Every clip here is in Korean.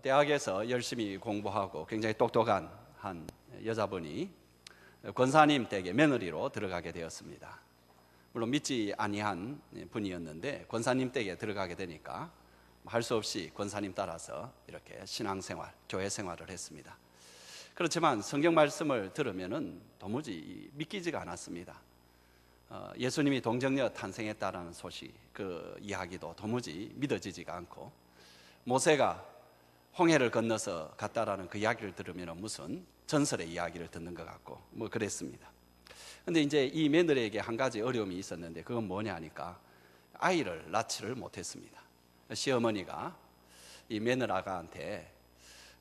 대학에서 열심히 공부하고 굉장히 똑똑한 한 여자분이 권사님 댁에 며느리로 들어가게 되었습니다. 물론 믿지 아니한 분이었는데 권사님 댁에 들어가게 되니까 할 수 없이 권사님 따라서 이렇게 신앙생활, 교회 생활을 했습니다. 그렇지만 성경 말씀을 들으면은 도무지 믿기지가 않았습니다. 예수님이 동정녀 탄생했다라는 소식, 그 이야기도 도무지 믿어지지가 않고, 모세가 홍해를 건너서 갔다라는 그 이야기를 들으면 무슨 전설의 이야기를 듣는 것 같고 뭐 그랬습니다. 근데 이제 이 며느리에게 한 가지 어려움이 있었는데 그건 뭐냐 하니까 아이를 낳지를 못했습니다. 시어머니가 이 며느라가한테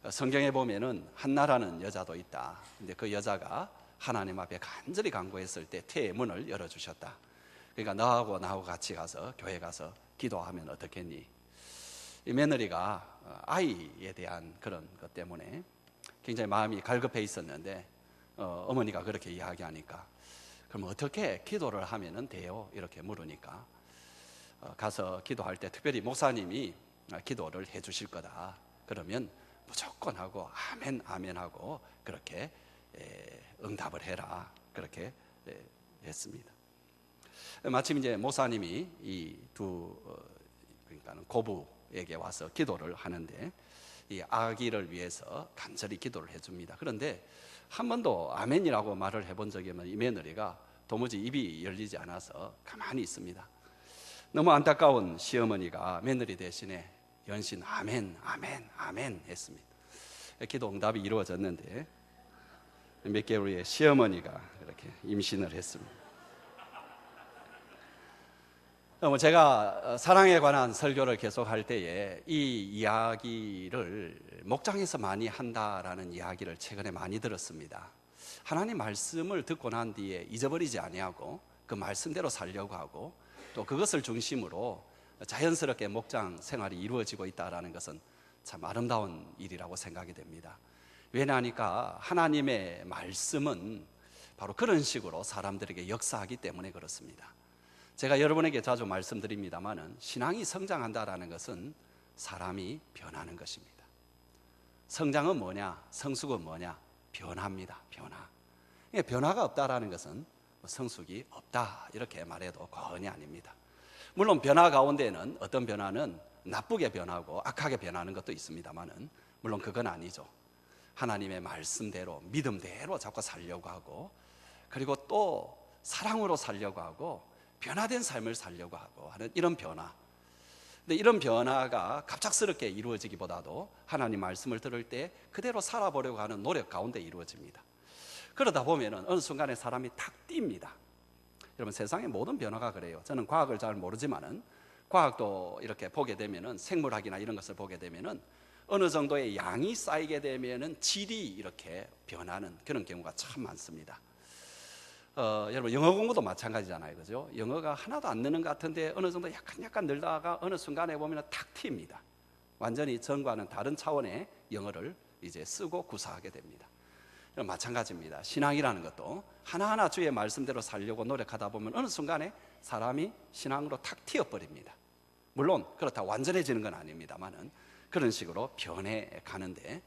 성경에 보면은 한나라는 여자도 있다. 근데 그 여자가 하나님 앞에 간절히 간구했을 때 태의 문을 열어주셨다. 그러니까 너하고 나하고 같이 가서 교회 가서 기도하면 어떻겠니? 이 며느리가 아이에 대한 그런 것 때문에 굉장히 마음이 갈급해 있었는데 어머니가 그렇게 이야기하니까 그럼 어떻게 기도를 하면 돼요? 이렇게 물으니까 가서 기도할 때 특별히 목사님이 기도를 해 주실 거다. 그러면 무조건 하고 아멘 아멘 하고 그렇게 응답을 해라. 그렇게 했습니다. 마침 이제 목사님이 이 두 그러니까 고부에게 와서 기도를 하는데 이 아기를 위해서 간절히 기도를 해줍니다. 그런데 한 번도 아멘이라고 말을 해본 적이 없는 이 며느리가 도무지 입이 열리지 않아서 가만히 있습니다. 너무 안타까운 시어머니가 며느리 대신에 연신 아멘 아멘 아멘 했습니다. 기도 응답이 이루어졌는데 몇 개월 후에 시어머니가 이렇게 임신을 했습니다. 제가 사랑에 관한 설교를 계속할 때에 이 이야기를 목장에서 많이 한다라는 이야기를 최근에 많이 들었습니다. 하나님 말씀을 듣고 난 뒤에 잊어버리지 아니하고 그 말씀대로 살려고 하고 또 그것을 중심으로 자연스럽게 목장 생활이 이루어지고 있다는 것은 참 아름다운 일이라고 생각이 됩니다. 왜냐하니까 하나님의 말씀은 바로 그런 식으로 사람들에게 역사하기 때문에 그렇습니다. 제가 여러분에게 자주 말씀드립니다만은 신앙이 성장한다라는 것은 사람이 변하는 것입니다. 성장은 뭐냐? 성숙은 뭐냐? 변화입니다. 변화. 변화가 없다라는 것은 성숙이 없다 이렇게 말해도 과언이 아닙니다. 물론 변화 가운데는 어떤 변화는 나쁘게 변하고 악하게 변하는 것도 있습니다만은 물론 그건 아니죠. 하나님의 말씀대로 믿음대로 자꾸 살려고 하고 그리고 또 사랑으로 살려고 하고 변화된 삶을 살려고 하고 하는 이런 변화. 근데 이런 변화가 갑작스럽게 이루어지기보다도 하나님 말씀을 들을 때 그대로 살아보려고 하는 노력 가운데 이루어집니다. 그러다 보면은 어느 순간에 사람이 탁 뜁니다. 여러분 세상의 모든 변화가 그래요. 저는 과학을 잘 모르지만은 과학도 이렇게 보게 되면은 생물학이나 이런 것을 보게 되면은 어느 정도의 양이 쌓이게 되면은 질이 이렇게 변하는 그런 경우가 참 많습니다. 여러분 영어 공부도 마찬가지잖아요, 그죠? 영어가 하나도 안 느는 것 같은데 어느 정도 약간 늘다가 어느 순간에 보면 탁 튑니다. 완전히 전과는 다른 차원의 영어를 이제 쓰고 구사하게 됩니다. 마찬가지입니다. 신앙이라는 것도 하나하나 주의 말씀대로 살려고 노력하다 보면 어느 순간에 사람이 신앙으로 탁 튀어버립니다. 물론 그렇다고 완전해지는 건 아닙니다만은 그런 식으로 변해 가는데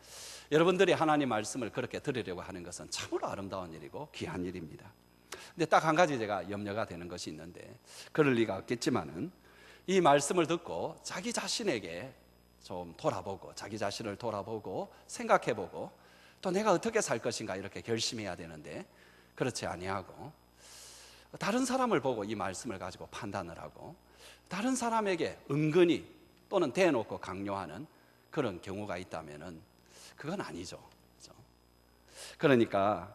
여러분들이 하나님 말씀을 그렇게 들으려고 하는 것은 참으로 아름다운 일이고 귀한 일입니다. 근데 딱 한 가지 제가 염려가 되는 것이 있는데 그럴 리가 없겠지만은 이 말씀을 듣고 자기 자신에게 좀 돌아보고 자기 자신을 돌아보고 생각해보고 또 내가 어떻게 살 것인가 이렇게 결심해야 되는데 그렇지 아니하고 다른 사람을 보고 이 말씀을 가지고 판단을 하고 다른 사람에게 은근히 또는 대놓고 강요하는 그런 경우가 있다면은 그건 아니죠. 그렇죠? 그러니까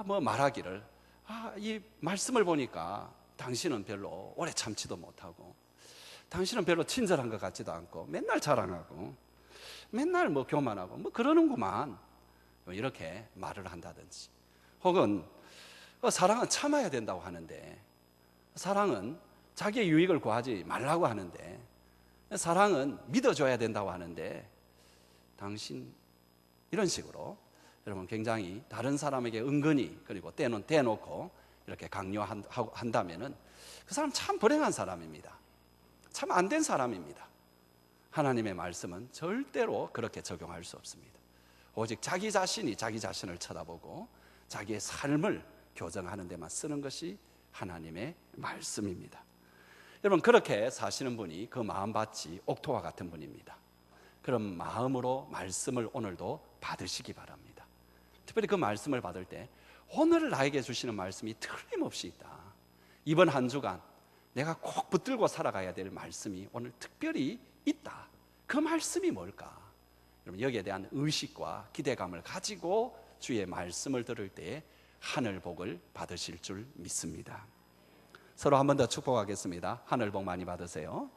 뭐 말하기를 이 말씀을 보니까 당신은 별로 오래 참지도 못하고 당신은 별로 친절한 것 같지도 않고 맨날 자랑하고 맨날 뭐 교만하고 뭐 그러는구만 이렇게 말을 한다든지 혹은 사랑은 참아야 된다고 하는데 사랑은 자기의 유익을 구하지 말라고 하는데 사랑은 믿어줘야 된다고 하는데 당신 이런 식으로 여러분 굉장히 다른 사람에게 은근히 그리고 때는 대놓고 이렇게 강요한다면은 그 사람 참 불행한 사람입니다. 참 안 된 사람입니다. 하나님의 말씀은 절대로 그렇게 적용할 수 없습니다. 오직 자기 자신이 자기 자신을 쳐다보고 자기의 삶을 교정하는 데만 쓰는 것이 하나님의 말씀입니다. 여러분, 그렇게 사시는 분이 그 마음밭이 옥토와 같은 분입니다. 그런 마음으로 말씀을 오늘도 받으시기 바랍니다. 특별히 그 말씀을 받을 때 오늘 나에게 주시는 말씀이 틀림없이 있다. 이번 한 주간 내가 꼭 붙들고 살아가야 될 말씀이 오늘 특별히 있다. 그 말씀이 뭘까? 여러분, 여기에 대한 의식과 기대감을 가지고 주의 말씀을 들을 때 하늘 복을 받으실 줄 믿습니다. 서로 한 번 더 축복하겠습니다. 하늘 복 많이 받으세요.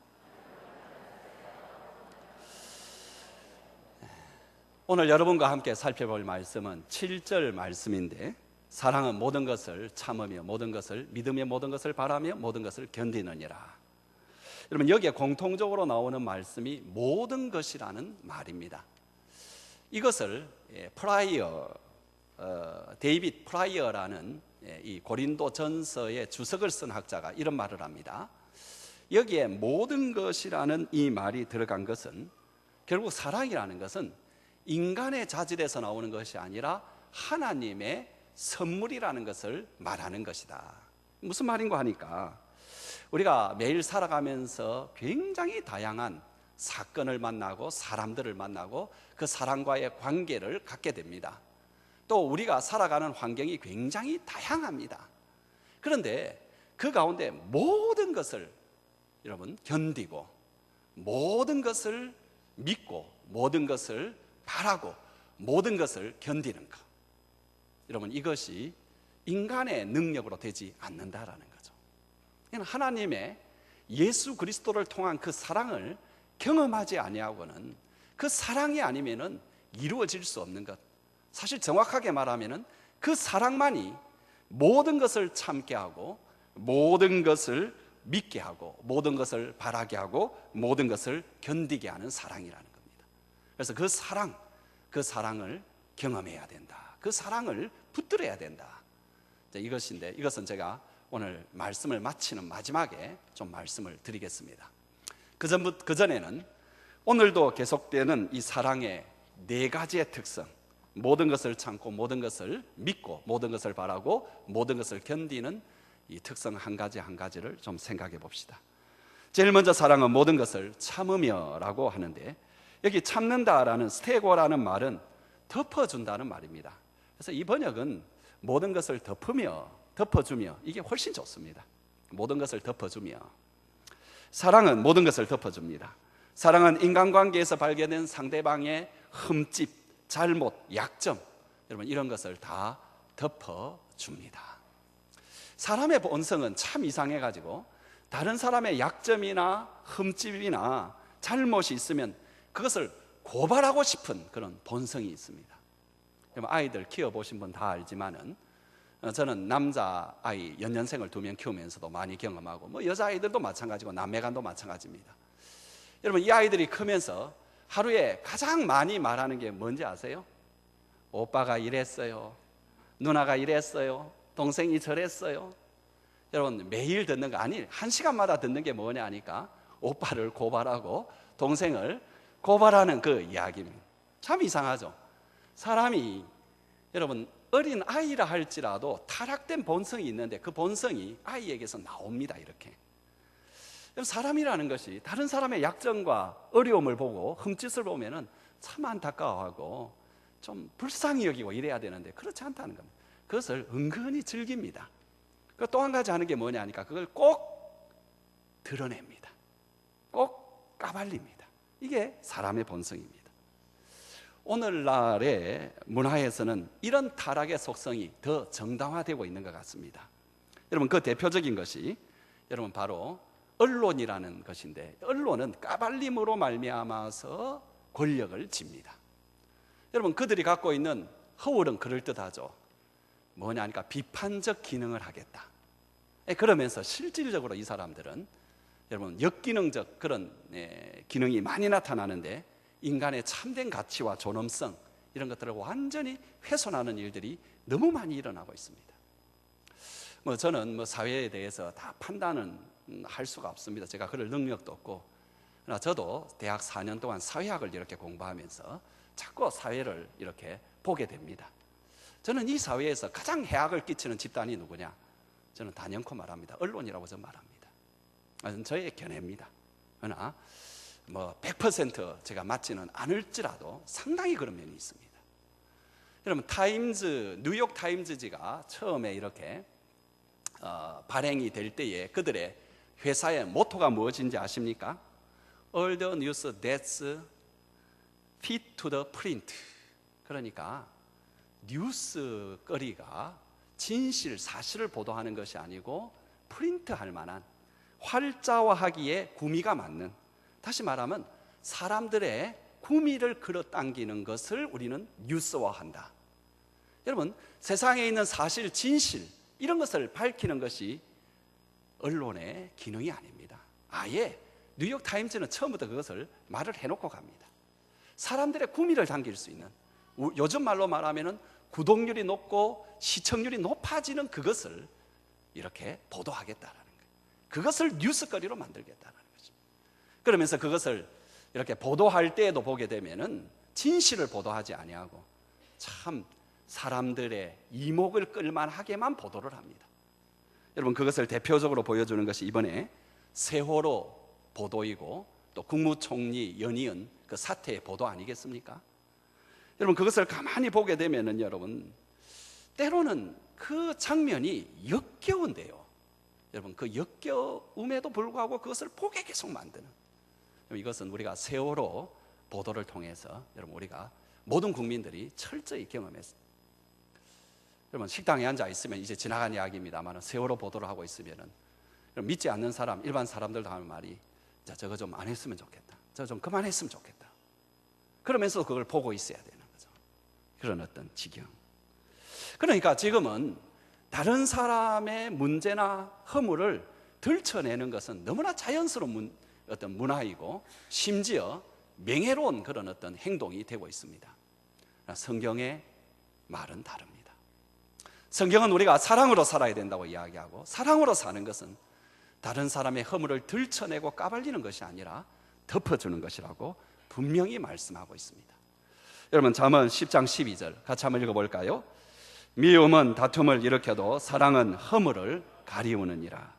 오늘 여러분과 함께 살펴볼 말씀은 7절 말씀인데, 사랑은 모든 것을 참으며 모든 것을 믿으며 모든 것을 바라며 모든 것을 견디느니라. 여러분, 여기에 공통적으로 나오는 말씀이 모든 것이라는 말입니다. 이것을 데이빗 프라이어라는 이 고린도 전서의 주석을 쓴 학자가 이런 말을 합니다. 여기에 모든 것이라는 이 말이 들어간 것은 결국 사랑이라는 것은 인간의 자질에서 나오는 것이 아니라 하나님의 선물이라는 것을 말하는 것이다. 무슨 말인가 하니까, 우리가 매일 살아가면서 굉장히 다양한 사건을 만나고 사람들을 만나고 그 사람과의 관계를 갖게 됩니다. 또 우리가 살아가는 환경이 굉장히 다양합니다. 그런데 그 가운데 모든 것을 여러분 견디고 모든 것을 믿고 모든 것을 바라고 모든 것을 견디는 것, 여러분, 이것이 인간의 능력으로 되지 않는다라는 거죠. 하나님의 예수 그리스도를 통한 그 사랑을 경험하지 아니하고는 그 사랑이 아니면은 이루어질 수 없는 것, 사실 정확하게 말하면은 그 사랑만이 모든 것을 참게 하고 모든 것을 믿게 하고 모든 것을 바라게 하고 모든 것을 견디게 하는 사랑이라는 겁니다. 그래서 그 사랑을 경험해야 된다. 그 사랑을 붙들어야 된다. 이것인데, 이것은 제가 오늘 말씀을 마치는 마지막에 좀 말씀을 드리겠습니다. 그 전에는 오늘도 계속되는 이 사랑의 4가지의 특성, 모든 것을 참고 모든 것을 믿고 모든 것을 바라고 모든 것을 견디는 이 특성 한 가지 한 가지를 좀 생각해 봅시다. 제일 먼저 사랑은 모든 것을 참으며 라고 하는데, 여기 참는다라는 스테고라는 말은 덮어준다는 말입니다. 그래서 이 번역은 모든 것을 덮어주며, 이게 훨씬 좋습니다. 모든 것을 덮어주며. 사랑은 모든 것을 덮어줍니다. 사랑은 인간관계에서 발견된 상대방의 흠집, 잘못, 약점, 여러분, 이런 것을 다 덮어줍니다. 사람의 본성은 참 이상해가지고 다른 사람의 약점이나 흠집이나 잘못이 있으면 그것을 고발하고 싶은 그런 본성이 있습니다. 아이들 키워보신 분 다 알지만은, 저는 남자아이 연년생을 2명 키우면서도 많이 경험하고 여자아이들도 마찬가지고 남매간도 마찬가지입니다. 여러분, 이 아이들이 크면서 하루에 가장 많이 말하는 게 뭔지 아세요? 오빠가 이랬어요, 누나가 이랬어요, 동생이 저랬어요. 여러분, 매일 듣는 거 아니, 1시간마다 듣는 게 뭐냐 하니까 오빠를 고발하고 동생을 고발하는 그 이야기입니다. 참 이상하죠. 사람이, 여러분, 어린 아이라 할지라도 타락된 본성이 있는데 그 본성이 아이에게서 나옵니다. 이렇게 사람이라는 것이 다른 사람의 약점과 어려움을 보고 흠짓을 보면은 참 안타까워하고 좀 불쌍히 여기고 이래야 되는데 그렇지 않다는 겁니다. 그것을 은근히 즐깁니다. 또 한 가지 하는 게 뭐냐 하니까 그걸 꼭 드러냅니다. 꼭 까발립니다. 이게 사람의 본성입니다. 오늘날의 문화에서는 이런 타락의 속성이 더 정당화되고 있는 것 같습니다. 여러분, 그 대표적인 것이 여러분 바로 언론이라는 것인데, 언론은 까발림으로 말미암아서 권력을 쥡니다. 여러분, 그들이 갖고 있는 허울은 그럴듯하죠. 뭐냐 하니까 비판적 기능을 하겠다. 그러면서 실질적으로 이 사람들은 여러분 역기능적 그런 기능이 많이 나타나는데, 인간의 참된 가치와 존엄성 이런 것들을 완전히 훼손하는 일들이 너무 많이 일어나고 있습니다. 저는 사회에 대해서 다 판단은 할 수가 없습니다. 제가 그럴 능력도 없고, 그러나 저도 대학 4년 동안 사회학을 이렇게 공부하면서 자꾸 사회를 이렇게 보게 됩니다. 저는 이 사회에서 가장 해악을 끼치는 집단이 누구냐? 저는 단연코 말합니다. 언론이라고 저는 말합니다. 저의 견해입니다. 그러나 100% 제가 맞지는 않을지라도 상당히 그런 면이 있습니다. 여러분, 뉴욕 타임즈지가 처음에 이렇게 발행이 될 때에 그들의 회사의 모토가 무엇인지 아십니까? All the news that's fit to the print. 그러니까 뉴스거리가 진실, 사실을 보도하는 것이 아니고 프린트할 만한, 활자화하기에 구미가 맞는, 다시 말하면 사람들의 구미를 끌어당기는 것을 우리는 뉴스화한다. 여러분, 세상에 있는 사실, 진실 이런 것을 밝히는 것이 언론의 기능이 아닙니다. 아예 뉴욕 타임즈는 처음부터 그것을 말을 해놓고 갑니다. 사람들의 구미를 당길 수 있는, 요즘 말로 말하면 구독률이 높고 시청률이 높아지는 그것을 이렇게 보도하겠다라는 거예요. 그것을 뉴스거리로 만들겠다는 거죠. 그러면서 그것을 이렇게 보도할 때에도 보게 되면은 진실을 보도하지 아니하고 참 사람들의 이목을 끌만하게만 보도를 합니다. 여러분, 그것을 대표적으로 보여주는 것이 이번에 세월호 보도이고 또 국무총리 연이은 그 사태의 보도 아니겠습니까? 여러분, 그것을 가만히 보게 되면은 여러분, 때로는 그 장면이 역겨운데요. 여러분, 그 역겨움에도 불구하고 그것을 보게 계속 만드는, 이것은 우리가 세월호 보도를 통해서 여러분, 우리가 모든 국민들이 철저히 경험했습니다. 여러분, 식당에 앉아 있으면 이제 지나간 이야기입니다만 세월호 보도를 하고 있으면은 믿지 않는 사람, 일반 사람들도 하는 말이, 자, 저거 좀 안 했으면 좋겠다, 저거 좀 그만했으면 좋겠다. 그러면서 그걸 보고 있어야 되는 거죠. 그런 어떤 지경. 그러니까 지금은 다른 사람의 문제나 허물을 들춰내는 것은 너무나 자연스러운 어떤 문화이고 심지어 명예로운 그런 어떤 행동이 되고 있습니다. 성경의 말은 다릅니다. 성경은 우리가 사랑으로 살아야 된다고 이야기하고, 사랑으로 사는 것은 다른 사람의 허물을 들춰내고 까발리는 것이 아니라 덮어주는 것이라고 분명히 말씀하고 있습니다. 여러분, 잠언 10장 12절 같이 한번 읽어볼까요? 미움은 다툼을 일으켜도 사랑은 허물을 가리우느니라.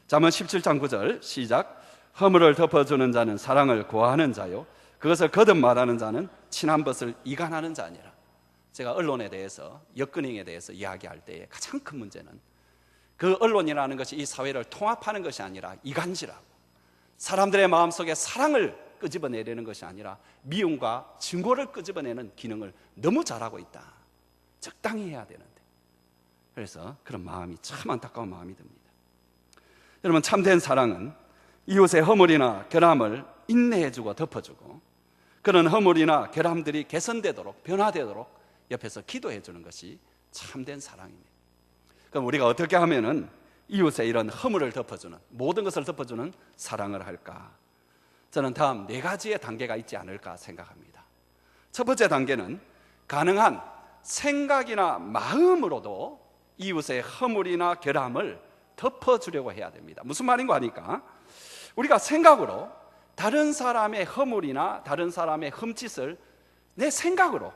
잠언 17장 9절 시작. 허물을 덮어주는 자는 사랑을 구하는 자요, 그것을 거듭 말하는 자는 친한 것을 이간하는 자니라. 제가 언론에 대해서, 역근행에 대해서 이야기할 때에 가장 큰 문제는 그 언론이라는 것이 이 사회를 통합하는 것이 아니라 이간질하고 사람들의 마음속에 사랑을 끄집어내려는 것이 아니라 미움과 증오를 끄집어내는 기능을 너무 잘하고 있다. 적당히 해야 되는데. 그래서 그런 마음이 참 안타까운 마음이 듭니다. 여러분, 참된 사랑은 이웃의 허물이나 결함을 인내해주고 덮어주고, 그런 허물이나 결함들이 개선되도록, 변화되도록 옆에서 기도해 주는 것이 참된 사랑입니다. 그럼 우리가 어떻게 하면은 이웃의 이런 허물을 덮어주는, 모든 것을 덮어주는 사랑을 할까? 저는 다음 4가지의 단계가 있지 않을까 생각합니다. 첫 번째 단계는 가능한 생각이나 마음으로도 이웃의 허물이나 결함을 덮어주려고 해야 됩니다. 무슨 말인가 하니까, 우리가 생각으로 다른 사람의 허물이나 다른 사람의 흠짓을 내 생각으로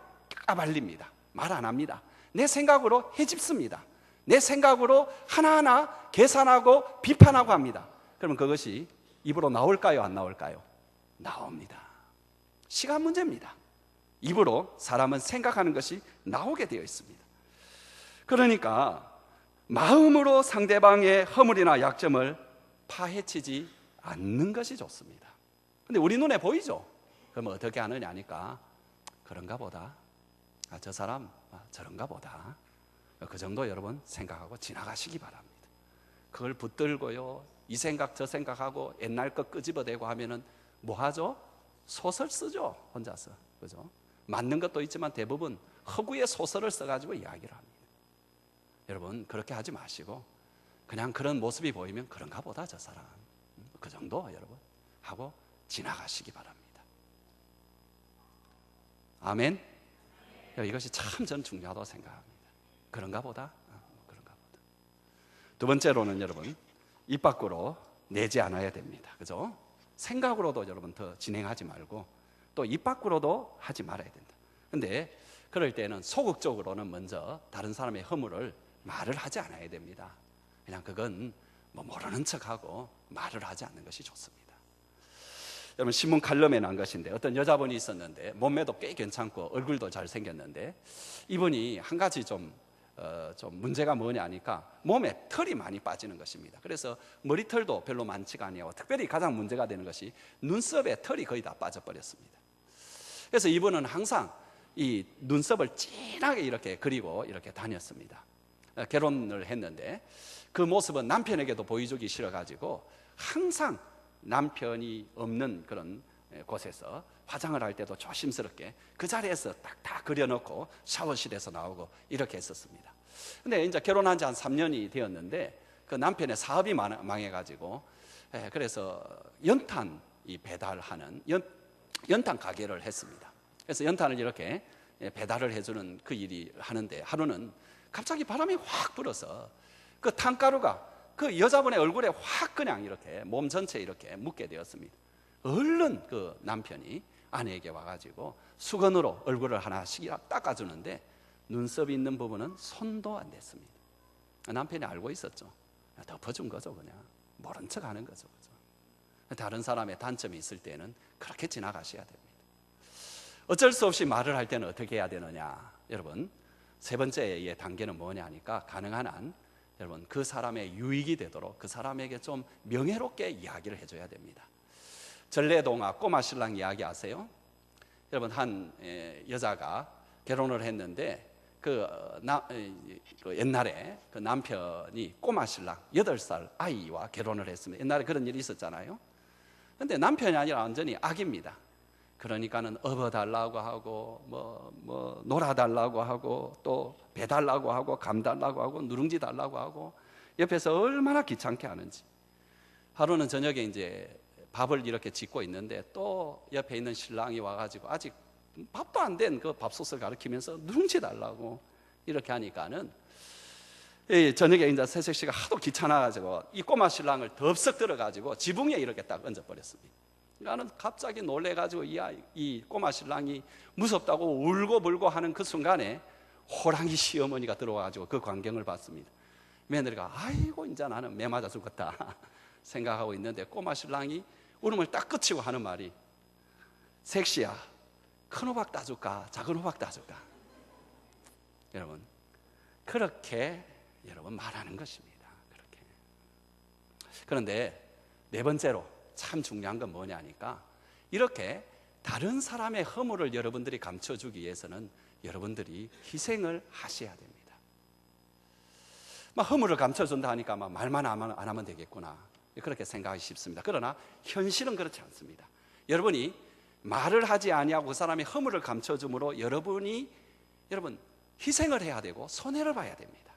까발립니다. 말 안 합니다. 내 생각으로 헤집습니다. 내 생각으로 하나하나 계산하고 비판하고 합니다. 그러면 그것이 입으로 나올까요, 안 나올까요? 나옵니다. 시간 문제입니다. 입으로 사람은 생각하는 것이 나오게 되어 있습니다. 그러니까 마음으로 상대방의 허물이나 약점을 파헤치지 않는 것이 좋습니다. 근데 우리 눈에 보이죠? 그러면 어떻게 하느냐 하니까, 그런가 보다, 저 사람 저런가 보다, 그 정도 여러분 생각하고 지나가시기 바랍니다. 그걸 붙들고요, 이 생각 저 생각하고 옛날 것 끄집어대고 하면은 뭐 하죠? 소설 쓰죠, 혼자서. 그죠? 맞는 것도 있지만 대부분 허구의 소설을 써가지고 이야기를 합니다. 여러분, 그렇게 하지 마시고 그냥 그런 모습이 보이면 그런가 보다 저 사람, 그 정도 여러분 하고 지나가시기 바랍니다. 아멘. 이것이 참 저는 중요하다고 생각합니다. 그런가 보다, 그런가 보다. 두 번째로는 여러분, 입 밖으로 내지 않아야 됩니다. 그죠? 생각으로도 여러분 더 진행하지 말고 또 입 밖으로도 하지 말아야 된다. 근데 그럴 때는 소극적으로는 먼저 다른 사람의 허물을 말을 하지 않아야 됩니다. 그냥 그건 뭐 모르는 척하고 말을 하지 않는 것이 좋습니다. 여러분, 신문 칼럼에 난 것인데 어떤 여자분이 있었는데 몸매도 꽤 괜찮고 얼굴도 잘생겼는데 이분이 한 가지 좀 문제가 뭐냐 하니까 몸에 털이 많이 빠지는 것입니다. 그래서 머리털도 별로 많지가 아니하고 특별히 가장 문제가 되는 것이 눈썹에 털이 거의 다 빠져버렸습니다. 그래서 이분은 항상 이 눈썹을 진하게 이렇게 그리고 이렇게 다녔습니다. 결혼을 했는데 그 모습은 남편에게도 보여주기 싫어가지고 항상 남편이 없는 그런 곳에서 화장을 할 때도 조심스럽게 그 자리에서 딱 그려놓고 샤워실에서 나오고 이렇게 했었습니다. 근데 이제 결혼한 지 한 3년이 되었는데 그 남편의 사업이 망해가지고 그래서 연탄 배달하는 연탄 가게를 했습니다. 그래서 연탄을 이렇게 배달을 해주는 그 일이 하는데 하루는 갑자기 바람이 확 불어서 그 탄가루가 그 여자분의 얼굴에 확 그냥 이렇게 몸 전체에 이렇게 묻게 되었습니다. 얼른 그 남편이 아내에게 와가지고 수건으로 얼굴을 하나씩 닦아주는데 눈썹이 있는 부분은 손도 안 댔습니다. 남편이 알고 있었죠. 덮어준 거죠. 그냥 모른 척 하는 거죠. 다른 사람의 단점이 있을 때는 그렇게 지나가셔야 됩니다. 어쩔 수 없이 말을 할 때는 어떻게 해야 되느냐. 여러분, 세 번째의 단계는 뭐냐 하니까 가능한 한 여러분 그 사람의 유익이 되도록 그 사람에게 좀 명예롭게 이야기를 해줘야 됩니다. 전래동화 꼬마 신랑 이야기 아세요? 여러분, 한 여자가 결혼을 했는데 그 옛날에 그 남편이 꼬마 신랑 8살 아이와 결혼을 했습니다. 옛날에 그런 일이 있었잖아요. 그런데 남편이 아니라 완전히 아기입니다. 그러니까는 업어달라고 하고 뭐 놀아달라고 하고 또 배달라고 하고 감달라고 하고 누룽지 달라고 하고 옆에서 얼마나 귀찮게 하는지. 하루는 저녁에 이제 밥을 이렇게 짓고 있는데 또 옆에 있는 신랑이 와가지고 아직 밥도 안 된 그 밥솥을 가리키면서 누룽지 달라고 이렇게 하니까는 저녁에 이제 새색 씨가 하도 귀찮아가지고 이 꼬마 신랑을 덥석 들어가지고 지붕에 이렇게 딱 얹어버렸습니다. 나는 갑자기 놀래가지고 이 꼬마 신랑이 무섭다고 울고 불고 하는 그 순간에 호랑이 시어머니가 들어와가지고 그 광경을 봤습니다. 며느리가 아이고 이제 나는 매 맞아 죽었다 생각하고 있는데 꼬마 신랑이 울음을 딱 그치고 하는 말이 색시야 큰 호박 따줄까 작은 호박 따줄까. 여러분, 그렇게 여러분 말하는 것입니다. 그렇게. 그런데 네 번째로 참 중요한 건 뭐냐니까 이렇게 다른 사람의 허물을 여러분들이 감춰주기 위해서는 여러분들이 희생을 하셔야 됩니다. 허물을 감춰준다 하니까 말만 안 하면 되겠구나 그렇게 생각하기 쉽습니다. 그러나 현실은 그렇지 않습니다. 여러분이 말을 하지 아니하고 그 사람의 허물을 감춰줌으로 여러분 희생을 해야 되고 손해를 봐야 됩니다.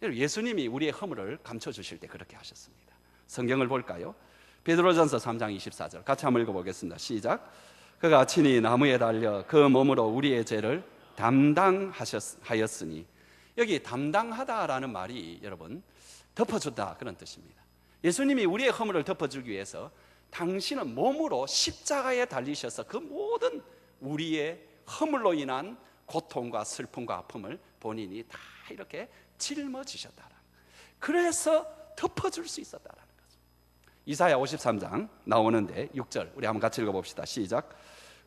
예수님이 우리의 허물을 감춰주실 때 그렇게 하셨습니다. 성경을 볼까요? 베드로전서 3장 24절 같이 한번 읽어보겠습니다. 시작. 그가 친히 나무에 달려 그 몸으로 우리의 죄를 담당하였으니, 여기 담당하다라는 말이 여러분 덮어준다 그런 뜻입니다. 예수님이 우리의 허물을 덮어주기 위해서 당신은 몸으로 십자가에 달리셔서 그 모든 우리의 허물로 인한 고통과 슬픔과 아픔을 본인이 다 이렇게 짊어지셨다라. 그래서 덮어줄 수 있었다라는 거죠. 이사야 53장 나오는데 6절 우리 한번 같이 읽어봅시다. 시작.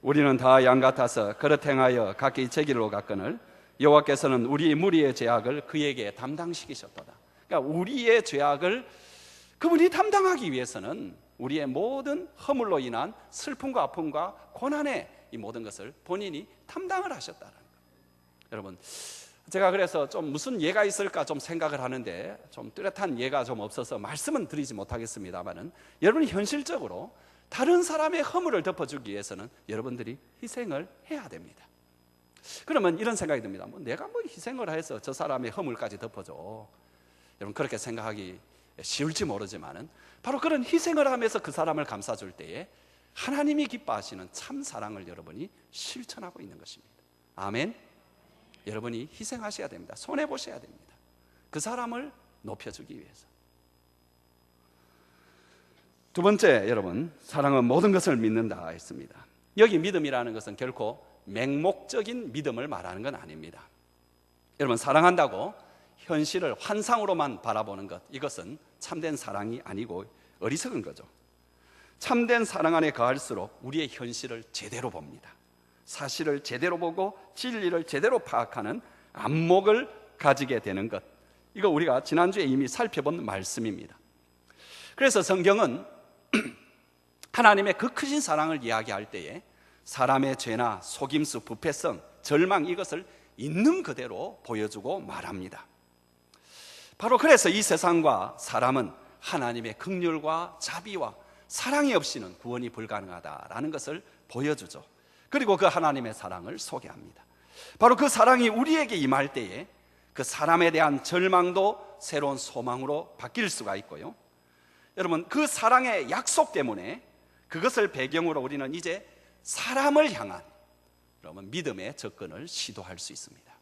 우리는 다 양 같아서 그릇 행하여 각기 제 길로 갔거늘 여호와께서는 우리 무리의 죄악을 그에게 담당시키셨도다. 그러니까 우리의 죄악을 그분이 담당하기 위해서는 우리의 모든 허물로 인한 슬픔과 아픔과 고난의 이 모든 것을 본인이 담당을 하셨다는 거예요. 여러분, 제가 그래서 좀 무슨 예가 있을까 좀 생각을 하는데 좀 뚜렷한 예가 좀 없어서 말씀은 드리지 못하겠습니다만은 여러분이 현실적으로 다른 사람의 허물을 덮어주기 위해서는 여러분들이 희생을 해야 됩니다. 그러면 이런 생각이 듭니다. 내가 희생을 해서 저 사람의 허물까지 덮어줘. 여러분 그렇게 생각하기 쉬울지 모르지만은 바로 그런 희생을 하면서 그 사람을 감싸줄 때에 하나님이 기뻐하시는 참 사랑을 여러분이 실천하고 있는 것입니다. 아멘. 여러분이 희생하셔야 됩니다. 손해보셔야 됩니다. 그 사람을 높여주기 위해서. 두 번째, 여러분, 사랑은 모든 것을 믿는다 했습니다. 여기 믿음이라는 것은 결코 맹목적인 믿음을 말하는 건 아닙니다. 여러분, 사랑한다고 현실을 환상으로만 바라보는 것, 이것은 참된 사랑이 아니고 어리석은 거죠. 참된 사랑 안에 거할수록 우리의 현실을 제대로 봅니다. 사실을 제대로 보고 진리를 제대로 파악하는 안목을 가지게 되는 것, 이거 우리가 지난주에 이미 살펴본 말씀입니다. 그래서 성경은 하나님의 그 크신 사랑을 이야기할 때에 사람의 죄나 속임수, 부패성, 절망, 이것을 있는 그대로 보여주고 말합니다. 바로 그래서 이 세상과 사람은 하나님의 긍휼과 자비와 사랑이 없이는 구원이 불가능하다라는 것을 보여주죠. 그리고 그 하나님의 사랑을 소개합니다. 바로 그 사랑이 우리에게 임할 때에 그 사람에 대한 절망도 새로운 소망으로 바뀔 수가 있고요. 여러분, 그 사랑의 약속 때문에 그것을 배경으로 우리는 이제 사람을 향한 여러분 믿음의 접근을 시도할 수 있습니다.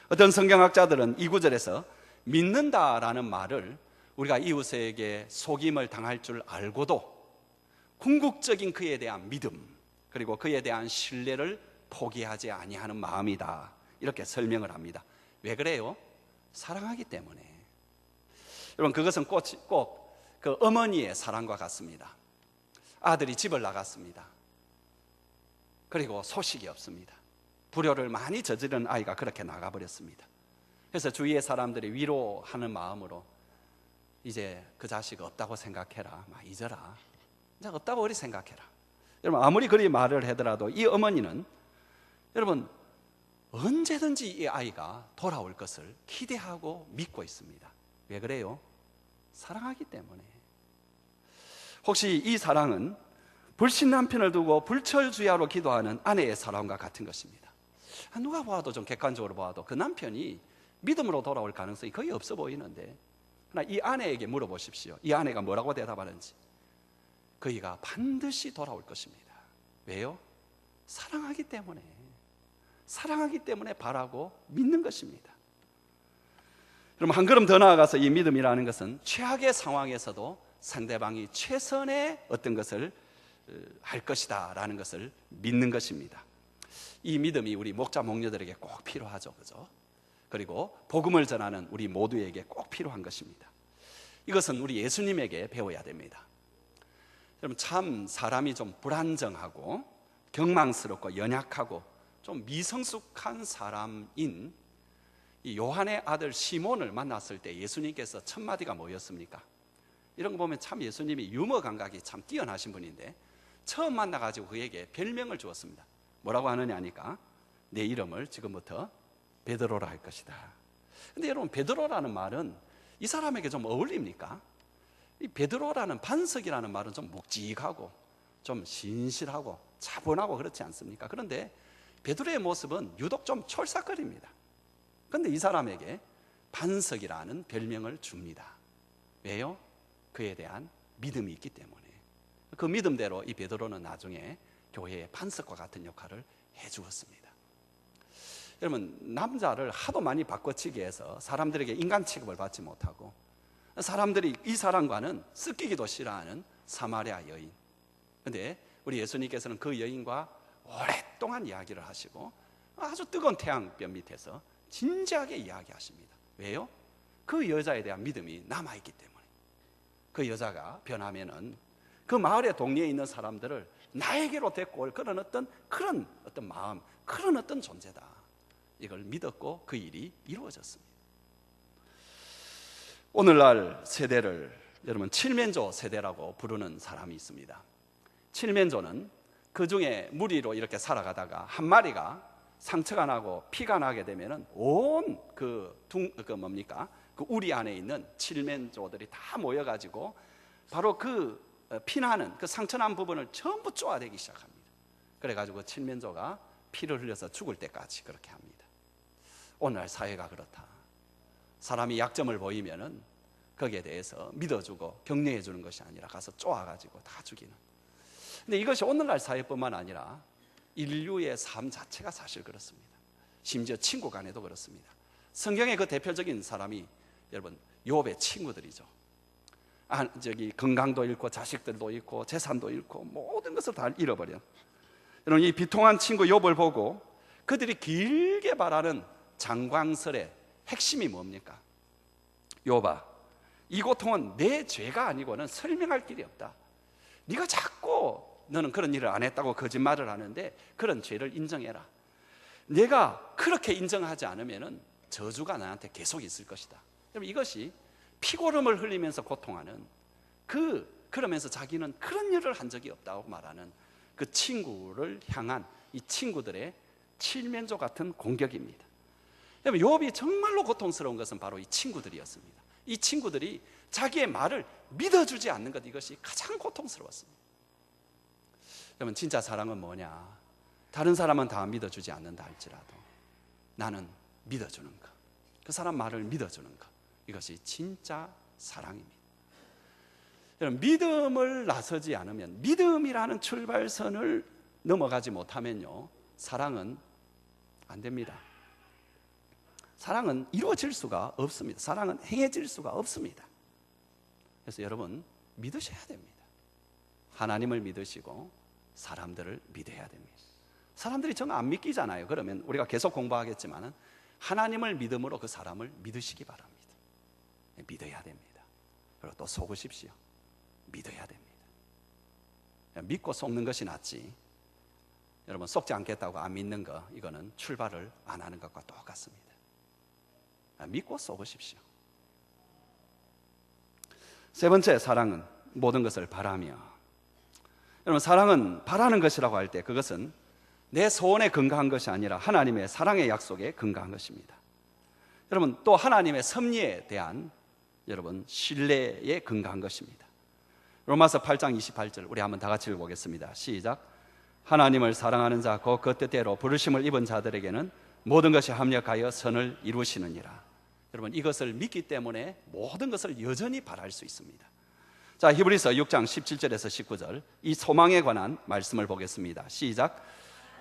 어떤 성경학자들은 이 구절에서 믿는다라는 말을 우리가 이웃에게 속임을 당할 줄 알고도 궁극적인 그에 대한 믿음, 그리고 그에 대한 신뢰를 포기하지 아니하는 마음이다, 이렇게 설명을 합니다. 왜 그래요? 사랑하기 때문에. 여러분, 그것은 꼭 그 어머니의 사랑과 같습니다. 아들이 집을 나갔습니다. 그리고 소식이 없습니다. 불효를 많이 저지른 아이가 그렇게 나가버렸습니다. 그래서 주위의 사람들이 위로하는 마음으로 이제 그 자식 없다고 생각해라, 막 잊어라, 이제 없다고 그리 생각해라. 여러분, 아무리 그리 말을 하더라도 이 어머니는 여러분 언제든지 이 아이가 돌아올 것을 기대하고 믿고 있습니다. 왜 그래요? 사랑하기 때문에. 혹시 이 사랑은 불신 남편을 두고 불철주야로 기도하는 아내의 사랑과 같은 것입니다. 누가 봐도, 좀 객관적으로 봐도 그 남편이 믿음으로 돌아올 가능성이 거의 없어 보이는데, 그러나 이 아내에게 물어보십시오. 이 아내가 뭐라고 대답하는지. 그이가 반드시 돌아올 것입니다. 왜요? 사랑하기 때문에. 사랑하기 때문에 바라고 믿는 것입니다. 그럼 한 걸음 더 나아가서 이 믿음이라는 것은 최악의 상황에서도 상대방이 최선의 어떤 것을 할 것이다 라는 것을 믿는 것입니다. 이 믿음이 우리 목자 목녀들에게 꼭 필요하죠, 그죠? 그리고 복음을 전하는 우리 모두에게 꼭 필요한 것입니다. 이것은 우리 예수님에게 배워야 됩니다. 여러분, 참 사람이 좀 불안정하고 경망스럽고 연약하고 좀 미성숙한 사람인 이 요한의 아들 시몬을 만났을 때 예수님께서 첫 마디가 뭐였습니까? 이런 거 보면 참 예수님이 유머 감각이 참 뛰어나신 분인데, 처음 만나가지고 그에게 별명을 주었습니다. 뭐라고 하느냐 하니까 내 이름을 지금부터 베드로라 할 것이다. 근데 여러분, 베드로라는 말은 이 사람에게 좀 어울립니까? 이 베드로라는 반석이라는 말은 좀 묵직하고 좀 신실하고 차분하고 그렇지 않습니까? 그런데 베드로의 모습은 유독 좀 촐싹거립니다. 그런데 이 사람에게 반석이라는 별명을 줍니다. 왜요? 그에 대한 믿음이 있기 때문에. 그 믿음대로 이 베드로는 나중에 교회의 반석과 같은 역할을 해주었습니다. 여러분, 남자를 하도 많이 바꿔치기 해서 사람들에게 인간 취급을 받지 못하고, 사람들이 이 사람과는 섞이기도 싫어하는 사마리아 여인. 그런데 우리 예수님께서는 그 여인과 오랫동안 이야기를 하시고 아주 뜨거운 태양볕 밑에서 진지하게 이야기하십니다. 왜요? 그 여자에 대한 믿음이 남아있기 때문에. 그 여자가 변하면은 그 마을의 동네에 있는 사람들을 나에게로 데리고 올 그런 어떤 마음, 그런 어떤 존재다, 이걸 믿었고 그 일이 이루어졌습니다. 오늘날 세대를 여러분 칠면조 세대라고 부르는 사람이 있습니다. 칠면조는 그 중에 무리로 이렇게 살아가다가 한 마리가 상처가 나고 피가 나게 되면은 온 그 우리 안에 있는 칠면조들이 다 모여가지고 바로 그 피나는 그 상처난 부분을 전부 쪼아대기 시작합니다. 그래가지고 칠면조가 피를 흘려서 죽을 때까지 그렇게 합니다. 오늘날 사회가 그렇다. 사람이 약점을 보이면은 거기에 대해서 믿어주고 격려해 주는 것이 아니라 가서 쪼아가지고 다 죽이는. 근데 이것이 오늘날 사회뿐만 아니라 인류의 삶 자체가 사실 그렇습니다. 심지어 친구 간에도 그렇습니다. 성경의 그 대표적인 사람이 여러분 욥의 친구들이죠. 건강도 잃고 자식들도 잃고 재산도 잃고 모든 것을 다 잃어버려. 여러분, 이 비통한 친구 욥을 보고 그들이 길게 말하는 장광설의 핵심이 뭡니까? 욥아, 이 고통은 내 죄가 아니고는 설명할 길이 없다. 네가 자꾸 너는 그런 일을 안 했다고 거짓말을 하는데 그런 죄를 인정해라. 내가 그렇게 인정하지 않으면 저주가 나한테 계속 있을 것이다. 여러분, 이것이 피고름을 흘리면서 고통하는 그러면서 자기는 그런 일을 한 적이 없다고 말하는 그 친구를 향한 이 친구들의 칠면조 같은 공격입니다. 여러분, 욥이 정말로 고통스러운 것은 바로 이 친구들이었습니다. 이 친구들이 자기의 말을 믿어주지 않는 것, 이것이 가장 고통스러웠습니다. 여러분, 진짜 사랑은 뭐냐? 다른 사람은 다 믿어주지 않는다 할지라도 나는 믿어주는 것, 그 사람 말을 믿어주는 것, 이것이 진짜 사랑입니다. 여러분, 믿음을 나서지 않으면, 믿음이라는 출발선을 넘어가지 못하면요, 사랑은 안 됩니다. 사랑은 이루어질 수가 없습니다. 사랑은 행해질 수가 없습니다. 그래서 여러분, 믿으셔야 됩니다. 하나님을 믿으시고 사람들을 믿어야 됩니다. 사람들이 정 안 믿기잖아요. 그러면 우리가 계속 공부하겠지만 하나님을 믿음으로 그 사람을 믿으시기 바랍니다. 믿어야 됩니다. 그리고 또 속으십시오. 믿어야 됩니다. 믿고 속는 것이 낫지, 여러분, 속지 않겠다고 안 믿는 거, 이거는 출발을 안 하는 것과 똑같습니다. 믿고 속으십시오. 세 번째, 사랑은 모든 것을 바라며. 여러분, 사랑은 바라는 것이라고 할 때 그것은 내 소원에 근거한 것이 아니라 하나님의 사랑의 약속에 근거한 것입니다. 여러분, 또 하나님의 섭리에 대한 여러분 신뢰에 근거한 것입니다. 로마서 8장 28절 우리 한번 다 같이 읽어보겠습니다. 시작. 하나님을 사랑하는 자 곧 그 뜻대로 부르심을 입은 자들에게는 모든 것이 합력하여 선을 이루시느니라. 여러분, 이것을 믿기 때문에 모든 것을 여전히 바랄 수 있습니다. 자, 히브리서 6장 17절에서 19절 이 소망에 관한 말씀을 보겠습니다. 시작.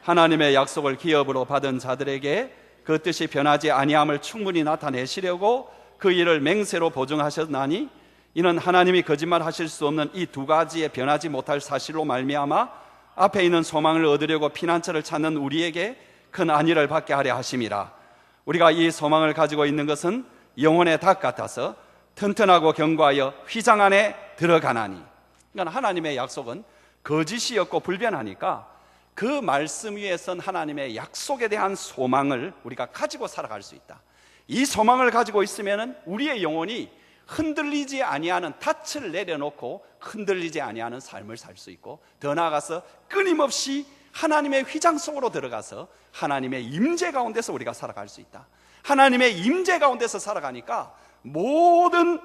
하나님의 약속을 기업으로 받은 자들에게 그 뜻이 변하지 아니함을 충분히 나타내시려고 그 일을 맹세로 보증하셨나니 이는 하나님이 거짓말하실 수 없는 이 두 가지의 변하지 못할 사실로 말미암아 앞에 있는 소망을 얻으려고 피난처를 찾는 우리에게 큰 안위를 받게 하려 하심이라. 우리가 이 소망을 가지고 있는 것은 영혼의 닭 같아서 튼튼하고 견고하여 휘장 안에 들어가나니. 그러니까 하나님의 약속은 거짓이 없고 불변하니까 그 말씀 위에 선 하나님의 약속에 대한 소망을 우리가 가지고 살아갈 수 있다. 이 소망을 가지고 있으면 우리의 영혼이 흔들리지 아니하는, 닻을 내려놓고 흔들리지 아니하는 삶을 살 수 있고, 더 나아가서 끊임없이 하나님의 휘장 속으로 들어가서 하나님의 임재 가운데서 우리가 살아갈 수 있다. 하나님의 임재 가운데서 살아가니까 모든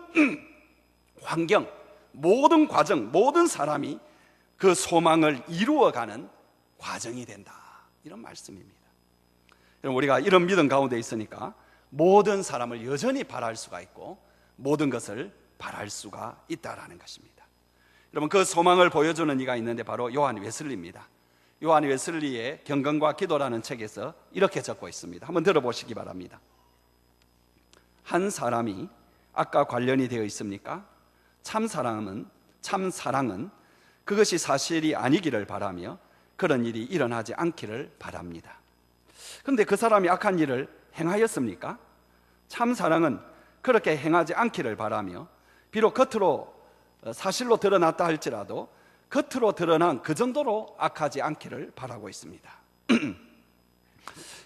환경, 모든 과정, 모든 사람이 그 소망을 이루어가는 과정이 된다, 이런 말씀입니다. 우리가 이런 믿음 가운데 있으니까 모든 사람을 여전히 바랄 수가 있고 모든 것을 바랄 수가 있다라는 것입니다. 여러분, 그 소망을 보여주는 이가 있는데 바로 요한 웨슬리입니다. 요한 웨슬리의 경건과 기도라는 책에서 이렇게 적고 있습니다. 한번 들어보시기 바랍니다. 한 사람이 아까 관련이 되어 있습니까? 참 사랑은 그것이 사실이 아니기를 바라며 그런 일이 일어나지 않기를 바랍니다. 그런데 그 사람이 악한 일을 행하였습니까? 참 사랑은 그렇게 행하지 않기를 바라며 비록 겉으로 사실로 드러났다 할지라도 겉으로 드러난 그 정도로 악하지 않기를 바라고 있습니다.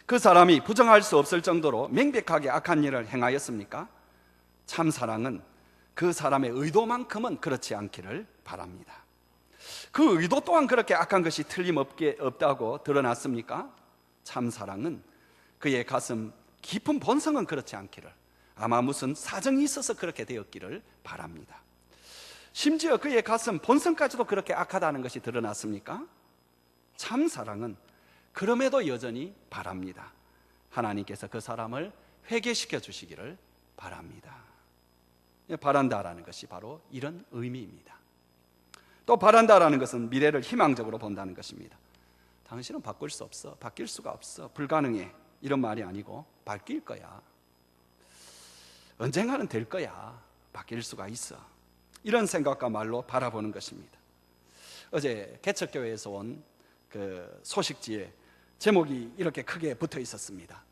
그 사람이 부정할 수 없을 정도로 명백하게 악한 일을 행하였습니까? 참 사랑은 그 사람의 의도만큼은 그렇지 않기를 바랍니다. 그 의도 또한 그렇게 악한 것이 틀림없게 없다고 드러났습니까? 참 사랑은 그의 가슴 깊은 본성은 그렇지 않기를, 아마 무슨 사정이 있어서 그렇게 되었기를 바랍니다. 심지어 그의 가슴 본성까지도 그렇게 악하다는 것이 드러났습니까? 참 사랑은 그럼에도 여전히 바랍니다. 하나님께서 그 사람을 회개시켜 주시기를 바랍니다. 바란다라는 것이 바로 이런 의미입니다. 또 바란다라는 것은 미래를 희망적으로 본다는 것입니다. 당신은 바꿀 수 없어, 바뀔 수가 없어, 불가능해, 이런 말이 아니고 바뀔 거야, 언젠가는 될 거야, 바뀔 수가 있어, 이런 생각과 말로 바라보는 것입니다. 어제 개척교회에서 온 그 소식지에 제목이 이렇게 크게 붙어 있었습니다.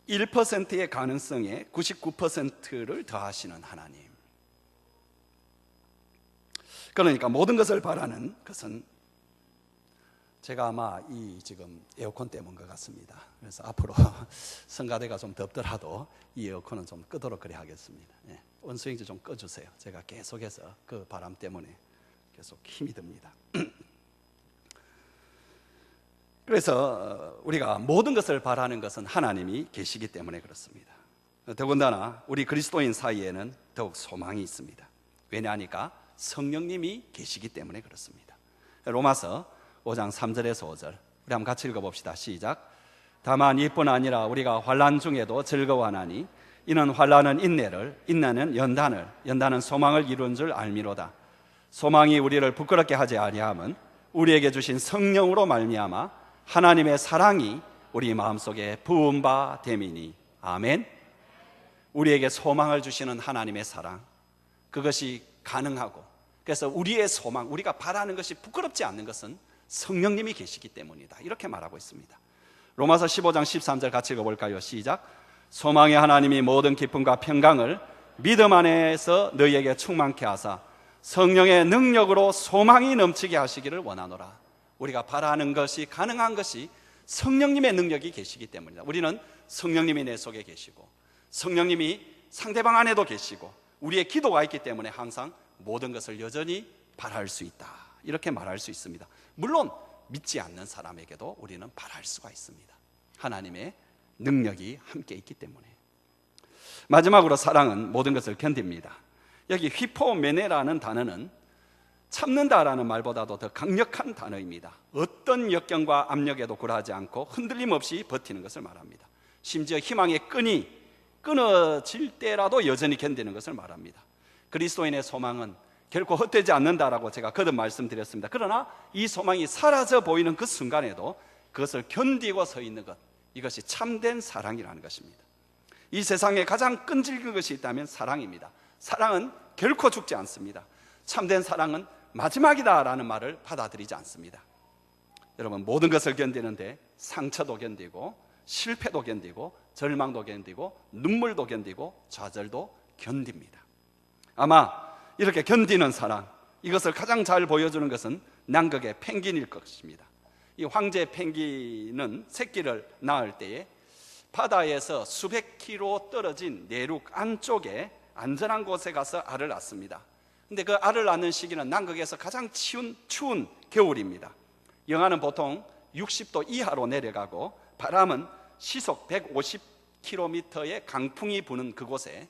1%의 가능성에 99%를 더하시는 하나님. 그러니까 모든 것을 바라는 것은, 제가 아마 이 지금 에어컨 때문인 것 같습니다. 그래서 앞으로 성가대가 좀 덥더라도 이 에어컨은 좀 끄도록 그래 하겠습니다. 온수행지 좀 꺼주세요. 제가 계속해서 그 바람 때문에 계속 힘이 듭니다. 그래서 우리가 모든 것을 바라는 것은 하나님이 계시기 때문에 그렇습니다. 더군다나 우리 그리스도인 사이에는 더욱 소망이 있습니다. 왜냐하니까 성령님이 계시기 때문에 그렇습니다. 로마서 5장 3절에서 5절 우리 한번 같이 읽어봅시다. 시작. 다만 이뿐 아니라 우리가 환난 중에도 즐거워하나니 이는 환난은 인내를, 인내는 연단을, 연단은 소망을 이룬 줄 알미로다. 소망이 우리를 부끄럽게 하지 아니함은 우리에게 주신 성령으로 말미암아 하나님의 사랑이 우리 마음속에 부은 바 됨이니. 아멘. 우리에게 소망을 주시는 하나님의 사랑, 그것이 가능하고, 그래서 우리의 소망, 우리가 바라는 것이 부끄럽지 않는 것은 성령님이 계시기 때문이다, 이렇게 말하고 있습니다. 로마서 15장 13절 같이 읽어볼까요? 시작. 소망의 하나님이 모든 기쁨과 평강을 믿음 안에서 너희에게 충만케 하사 성령의 능력으로 소망이 넘치게 하시기를 원하노라. 우리가 바라는 것이 가능한 것이 성령님의 능력이 계시기 때문이다. 우리는 성령님이 내 속에 계시고 성령님이 상대방 안에도 계시고 우리의 기도가 있기 때문에 항상 모든 것을 여전히 바랄 수 있다, 이렇게 말할 수 있습니다. 물론 믿지 않는 사람에게도 우리는 바랄 수가 있습니다. 하나님의 능력이 함께 있기 때문에. 마지막으로 사랑은 모든 것을 견딥니다. 여기 휘포메네라는 단어는 참는다라는 말보다도 더 강력한 단어입니다. 어떤 역경과 압력에도 굴하지 않고 흔들림 없이 버티는 것을 말합니다. 심지어 희망의 끈이 끊어질 때라도 여전히 견디는 것을 말합니다. 그리스도인의 소망은 결코 헛되지 않는다라고 제가 거듭 말씀드렸습니다. 그러나 이 소망이 사라져 보이는 그 순간에도 그것을 견디고 서 있는 것, 이것이 참된 사랑이라는 것입니다. 이 세상에 가장 끈질긴 것이 있다면 사랑입니다. 사랑은 결코 죽지 않습니다. 참된 사랑은 마지막이다라는 말을 받아들이지 않습니다. 여러분, 모든 것을 견디는데 상처도 견디고 실패도 견디고 절망도 견디고 눈물도 견디고 좌절도 견딥니다. 아마 이렇게 견디는 사랑, 이것을 가장 잘 보여주는 것은 남극의 펭귄일 것입니다. 이 황제 펭귄은 새끼를 낳을 때에 바다에서 수백 킬로 떨어진 내륙 안쪽에 안전한 곳에 가서 알을 낳습니다. 근데 그 알을 낳는 시기는 남극에서 가장 추운 겨울입니다. 영하는 보통 60도 이하로 내려가고 바람은 시속 150km의 강풍이 부는 그곳에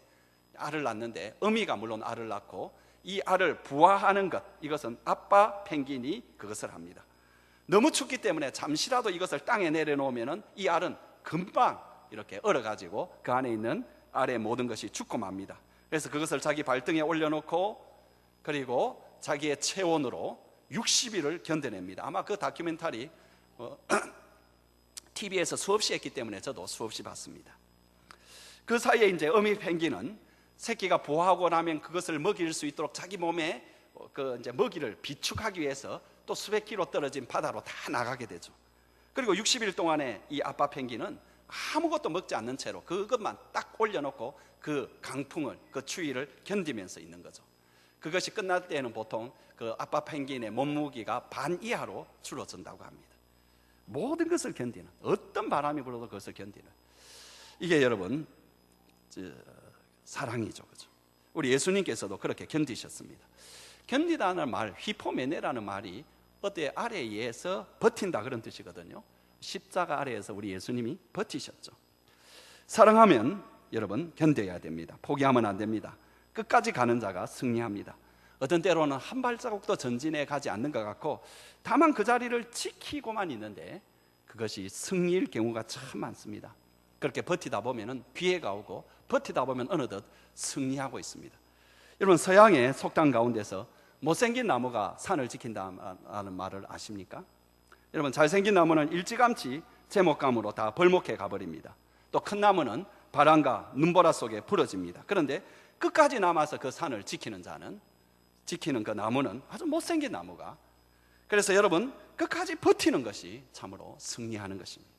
알을 낳는데, 어미가 물론 알을 낳고 이 알을 부화하는 것, 이것은 아빠 펭귄이 그것을 합니다. 너무 춥기 때문에 잠시라도 이것을 땅에 내려놓으면 이 알은 금방 이렇게 얼어가지고 그 안에 있는 알의 모든 것이 죽고 맙니다. 그래서 그것을 자기 발등에 올려놓고 그리고 자기의 체온으로 60일을 견뎌냅니다. 아마 그 다큐멘터리 TV에서 수없이 했기 때문에 저도 수없이 봤습니다. 그 사이에 이제 어미 펭귄은 새끼가 부화하고 나면 그것을 먹일 수 있도록 자기 몸에 그 이제 먹이를 비축하기 위해서 또 수백 킬로 떨어진 바다로 다 나가게 되죠. 그리고 60일 동안에 이 아빠 펭귄은 아무것도 먹지 않는 채로 그것만 딱 올려놓고 그 강풍을, 그 추위를 견디면서 있는 거죠. 그것이 끝날 때에는 보통 그 아빠 펭귄의 몸무게가 반 이하로 줄어든다고 합니다. 모든 것을 견디는, 어떤 바람이 불어도 그것을 견디는, 이게 여러분 사랑이죠, 그죠? 우리 예수님께서도 그렇게 견디셨습니다. 견디다는 말, 휘포메네라는 말이 어때 아래에 의해서 버틴다 그런 뜻이거든요. 십자가 아래에서 우리 예수님이 버티셨죠. 사랑하면 여러분 견뎌야 됩니다. 포기하면 안 됩니다. 끝까지 가는 자가 승리합니다. 어떤 때로는 한 발자국도 전진해 가지 않는 것 같고 다만 그 자리를 지키고만 있는데 그것이 승리일 경우가 참 많습니다. 그렇게 버티다 보면 기회가 오고 버티다 보면 어느덧 승리하고 있습니다. 여러분, 서양의 속담 가운데서 못생긴 나무가 산을 지킨다는 말을 아십니까? 여러분, 잘생긴 나무는 일찌감치 제목감으로 다 벌목해 가버립니다. 또 큰 나무는 바람과 눈보라 속에 부러집니다. 그런데 끝까지 남아서 그 산을 지키는 자는, 지키는 그 나무는 아주 못생긴 나무가, 그래서 여러분 끝까지 버티는 것이 참으로 승리하는 것입니다.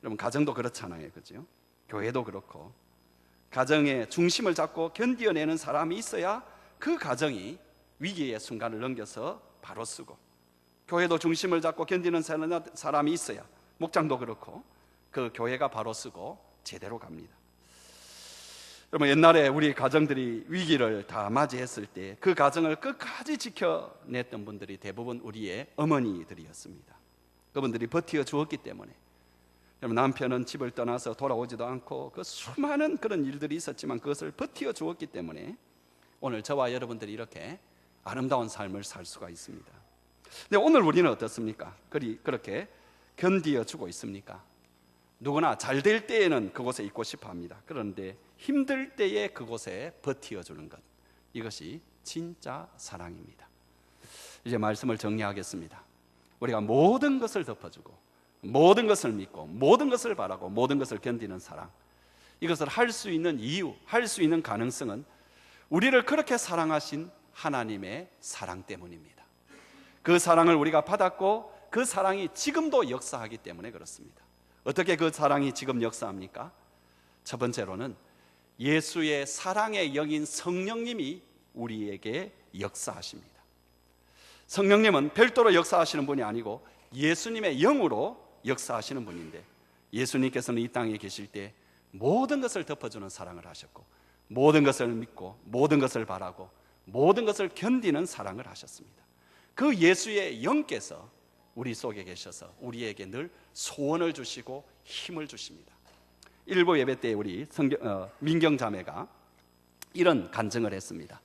여러분 가정도 그렇잖아요, 그죠? 교회도 그렇고 가정의 중심을 잡고 견디어내는 사람이 있어야 그 가정이 위기의 순간을 넘겨서 바로 쓰고, 교회도 중심을 잡고 견디는 사람이 있어야 목장도 그렇고 그 교회가 바로 쓰고 제대로 갑니다. 여러분 옛날에 우리 가정들이 위기를 다 맞이했을 때 그 가정을 끝까지 지켜냈던 분들이 대부분 우리의 어머니들이었습니다. 그분들이 버티어 주었기 때문에, 여러분 남편은 집을 떠나서 돌아오지도 않고 그 수많은 그런 일들이 있었지만 그것을 버티어 주었기 때문에 오늘 저와 여러분들이 이렇게 아름다운 삶을 살 수가 있습니다. 근데 오늘 우리는 어떻습니까? 그렇게 견디어 주고 있습니까? 누구나 잘 될 때에는 그곳에 있고 싶어 합니다. 그런데 힘들 때에 그곳에 버티어 주는 것, 이것이 진짜 사랑입니다. 이제 말씀을 정리하겠습니다. 우리가 모든 것을 덮어주고 모든 것을 믿고 모든 것을 바라고 모든 것을 견디는 사랑, 이것을 할 수 있는 이유, 할 수 있는 가능성은 우리를 그렇게 사랑하신 하나님의 사랑 때문입니다. 그 사랑을 우리가 받았고 그 사랑이 지금도 역사하기 때문에 그렇습니다. 어떻게 그 사랑이 지금 역사합니까? 첫 번째로는 예수의 사랑의 영인 성령님이 우리에게 역사하십니다. 성령님은 별도로 역사하시는 분이 아니고 예수님의 영으로 역사하시는 분인데, 예수님께서는 이 땅에 계실 때 모든 것을 덮어주는 사랑을 하셨고 모든 것을 믿고 모든 것을 바라고 모든 것을 견디는 사랑을 하셨습니다. 그 예수의 영께서 우리 속에 계셔서 우리에게 늘 소원을 주시고 힘을 주십니다. 일부 예배 때 우리 민경 자매가 이런 간증을 했습니다.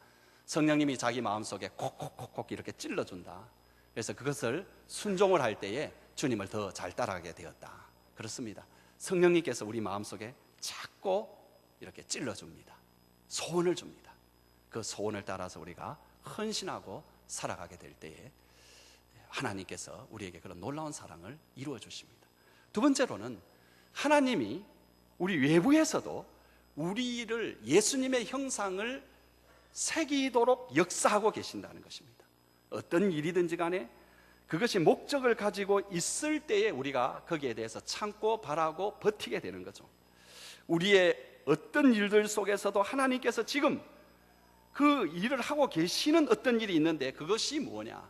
성령님이 자기 마음속에 콕콕콕콕 이렇게 찔러준다. 그래서 그것을 순종을 할 때에 주님을 더 잘 따라가게 되었다. 그렇습니다. 성령님께서 우리 마음속에 자꾸 이렇게 찔러줍니다. 소원을 줍니다. 그 소원을 따라서 우리가 헌신하고 살아가게 될 때에 하나님께서 우리에게 그런 놀라운 사랑을 이루어 주십니다. 두 번째로는 하나님이 우리 외부에서도 우리를 예수님의 형상을 새기도록 역사하고 계신다는 것입니다. 어떤 일이든지 간에 그것이 목적을 가지고 있을 때에 우리가 거기에 대해서 참고 바라고 버티게 되는 거죠. 우리의 어떤 일들 속에서도 하나님께서 지금 그 일을 하고 계시는 어떤 일이 있는데, 그것이 뭐냐?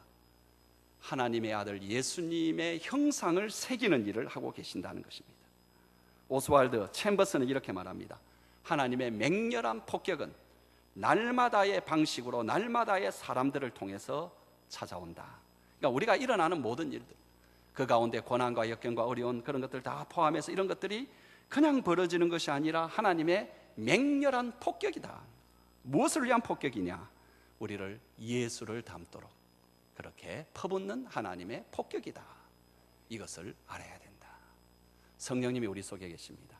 하나님의 아들 예수님의 형상을 새기는 일을 하고 계신다는 것입니다. 오스왈드 챔버스는 이렇게 말합니다. 하나님의 맹렬한 폭격은 날마다의 방식으로 날마다의 사람들을 통해서 찾아온다. 그러니까 우리가 일어나는 모든 일들, 그 가운데 고난과 역경과 어려운 그런 것들 다 포함해서 이런 것들이 그냥 벌어지는 것이 아니라 하나님의 맹렬한 폭격이다. 무엇을 위한 폭격이냐? 우리를 예수를 닮도록 그렇게 퍼붓는 하나님의 폭격이다. 이것을 알아야 된다. 성령님이 우리 속에 계십니다.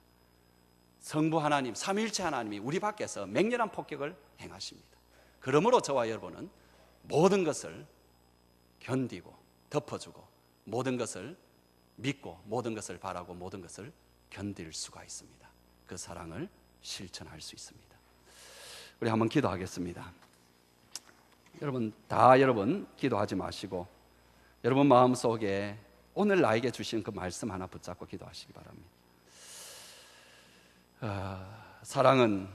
성부 하나님, 삼위일체 하나님이 우리 밖에서 맹렬한 폭격을 행하십니다. 그러므로 저와 여러분은 모든 것을 견디고 덮어주고 모든 것을 믿고 모든 것을 바라고 모든 것을 견딜 수가 있습니다. 그 사랑을 실천할 수 있습니다. 우리 한번 기도하겠습니다. 여러분 기도하지 마시고 여러분 마음속에 오늘 나에게 주신 그 말씀 하나 붙잡고 기도하시기 바랍니다. 사랑은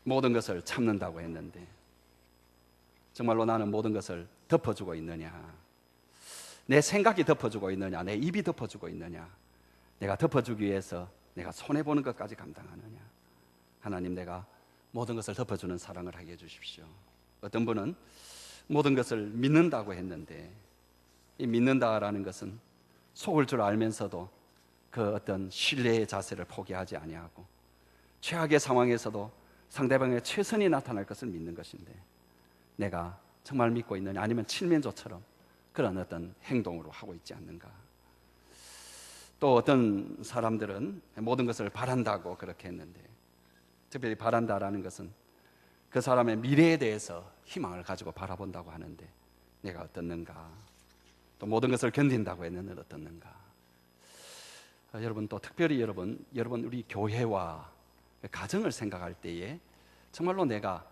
모든 것을 참는다고 했는데 정말로 나는 모든 것을 덮어주고 있느냐? 내 생각이 덮어주고 있느냐? 내 입이 덮어주고 있느냐? 내가 덮어주기 위해서 내가 손해보는 것까지 감당하느냐? 하나님, 내가 모든 것을 덮어주는 사랑을 하게 해주십시오. 어떤 분은 모든 것을 믿는다고 했는데 이 믿는다라는 것은 속을 줄 알면서도 그 어떤 신뢰의 자세를 포기하지 아니하고 최악의 상황에서도 상대방의 최선이 나타날 것을 믿는 것인데, 내가 정말 믿고 있느냐? 아니면 칠면조처럼 그런 어떤 행동으로 하고 있지 않는가? 또 어떤 사람들은 모든 것을 바란다고 그렇게 했는데, 특별히 바란다라는 것은 그 사람의 미래에 대해서 희망을 가지고 바라본다고 하는데 내가 어떻는가? 또 모든 것을 견딘다고 했는데 어떻는가? 여러분, 또 특별히 여러분 우리 교회와 가정을 생각할 때에 정말로 내가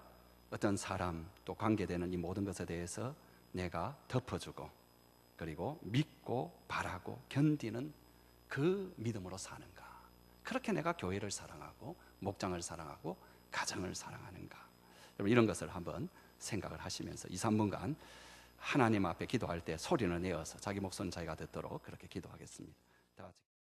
어떤 사람 또 관계되는 이 모든 것에 대해서 내가 덮어주고 그리고 믿고 바라고 견디는 그 믿음으로 사는가? 그렇게 내가 교회를 사랑하고 목장을 사랑하고 가정을 사랑하는가? 여러분 이런 것을 한번 생각을 하시면서 2, 3분간 하나님 앞에 기도할 때 소리를 내어서 자기 목소리는 자기가 듣도록 그렇게 기도하겠습니다. 다 같이.